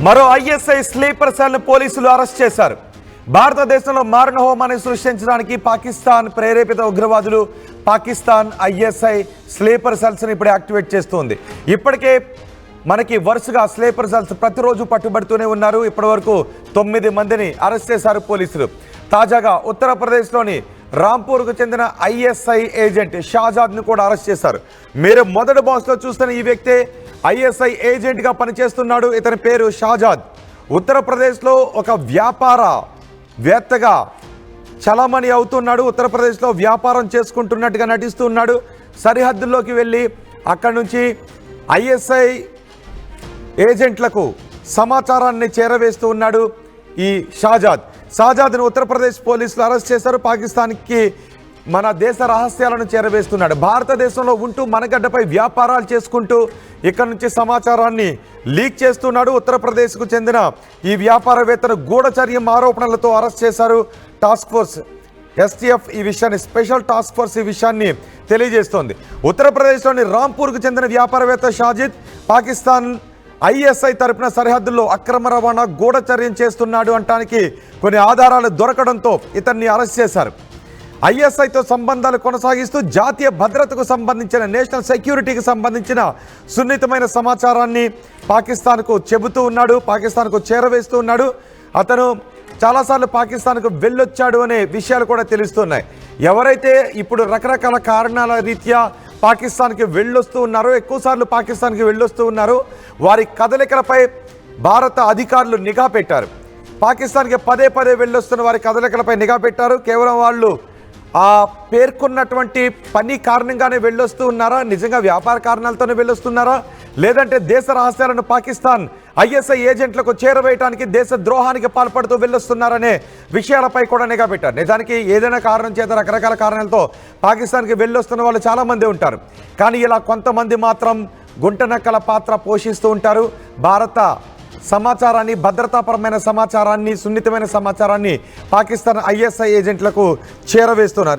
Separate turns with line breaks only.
మరో ISI sleeper cell పోలీసులు arrest చేశారు. భారతదేశంలో మారణ హోమాన్ని సృష్టించడానికి పాకిస్తాన్ ప్రేరేపిత ఉగ్రవాదులు పాకిస్తాన్ ఐఎస్ఐ స్లీపర్ సెల్స్ ని ఇప్పుడు యాక్టివేట్ చేస్తుంది. ఇప్పటికే మనకి వరుసగా స్లీపర్ సెల్స్ ప్రతిరోజు పట్టుబడుతూనే ఉన్నారు. ఇప్పటివరకు 9 మందిని అరెస్ట్ చేశారు పోలీసులు. తాజాగా ఉత్తరప్రదేశ్లోని రాంపూర్కు చెందిన ఐఎస్ఐ ఏజెంట్ షాజాద్ను కూడా అరెస్ట్ చేశారు. మీరు మొదటి బాక్స్లో చూస్తున్న ఈ వ్యక్తి ఐఎస్ఐ ఏజెంట్గా పనిచేస్తున్నాడు. ఇతని పేరు షాజాద్. ఉత్తరప్రదేశ్లో ఒక వ్యాపారవేత్తగా చలామణి అవుతున్నాడు. ఉత్తరప్రదేశ్లో వ్యాపారం చేసుకుంటున్నట్టుగా నటిస్తున్నాడు. సరిహద్దుల్లోకి వెళ్ళి అక్కడి నుంచి ఐఎస్ఐ ఏజెంట్లకు సమాచారాన్ని చేరవేస్తూ ఉన్నాడు ఈ షాజాద్ను ఉత్తరప్రదేశ్ పోలీసులు అరెస్ట్ చేశారు. పాకిస్తాన్కి మన దేశ రహస్యాలను చేరవేస్తున్నాడు. భారతదేశంలో ఉంటూ మనగడ్డపై వ్యాపారాలు చేసుకుంటూ ఇక్కడ నుంచి సమాచారాన్ని లీక్ చేస్తున్నాడు. ఉత్తరప్రదేశ్కు చెందిన ఈ వ్యాపారవేత్తను గూఢచర్యం ఆరోపణలతో అరెస్ట్ చేశారు. టాస్క్ ఫోర్స్ ఎస్టీఎఫ్ ఈ విషయాన్ని స్పెషల్ టాస్క్ ఫోర్స్ ఈ విషయాన్ని తెలియజేస్తోంది. ఉత్తరప్రదేశ్లోని రాంపూర్కు చెందిన వ్యాపారవేత్త షాజిద్ పాకిస్తాన్ ఐఎస్ఐ తరపున సరిహద్దుల్లో అక్రమ రవాణా గూఢచర్యం చేస్తున్నాడు అంటానికి కొన్ని ఆధారాలు దొరకడంతో ఇతన్ని అరెస్ట్ చేశారు. ఐఎస్ఐతో సంబంధాలు కొనసాగిస్తూ జాతీయ భద్రతకు సంబంధించిన నేషనల్ సెక్యూరిటీకి సంబంధించిన సున్నితమైన సమాచారాన్ని పాకిస్తాన్కు చెబుతూ ఉన్నాడు, పాకిస్తాన్కు చేరవేస్తూ ఉన్నాడు. అతను చాలాసార్లు పాకిస్తాన్కు వెళ్ళొచ్చాడు అనే విషయాలు కూడా తెలుస్తున్నాయి. ఎవరైతే ఇప్పుడు రకరకాల కారణాల రీత్యా పాకిస్తాన్కి వెళ్ళొస్తూ ఉన్నారో, ఎక్కువసార్లు పాకిస్తాన్కి వెళ్ళొస్తూ ఉన్నారో వారి కదలికలపై భారత అధికారులు నిఘా పెట్టారు. పాకిస్తాన్కి పదే వెళ్ళొస్తున్న వారి కదలికలపై నిఘా పెట్టారు. కేవలం వాళ్ళు ఆ పేర్కొన్నటువంటి పని కారణంగానే వెళ్ళొస్తూ ఉన్నారా, నిజంగా వ్యాపార కారణాలతోనే వెళ్ళొస్తున్నారా, లేదంటే దేశ రహస్యాలను పాకిస్తాన్ ఐఎస్ఐ ఏజెంట్లకు చేరవేయడానికి దేశ ద్రోహానికి పాల్పడుతూ వెళ్ళొస్తున్నారనే విషయాలపై కూడా నిఘా పెట్టారు. నిజానికి ఏదైనా కారణం చేత రకరకాల కారణాలతో పాకిస్తాన్కి వెళ్ళొస్తున్న వాళ్ళు చాలామంది ఉంటారు. కానీ ఇలా కొంతమంది మాత్రం గుంటనక్కల పాత్ర పోషిస్తూ ఉంటారు. భారత సమాచారాన్ని, భద్రతాపరమైన సమాచారాన్ని, సున్నితమైన సమాచారాన్ని పాకిస్తాన్ ఐఎస్ఐ ఏజెంట్లకు చేరవేస్తున్నారు.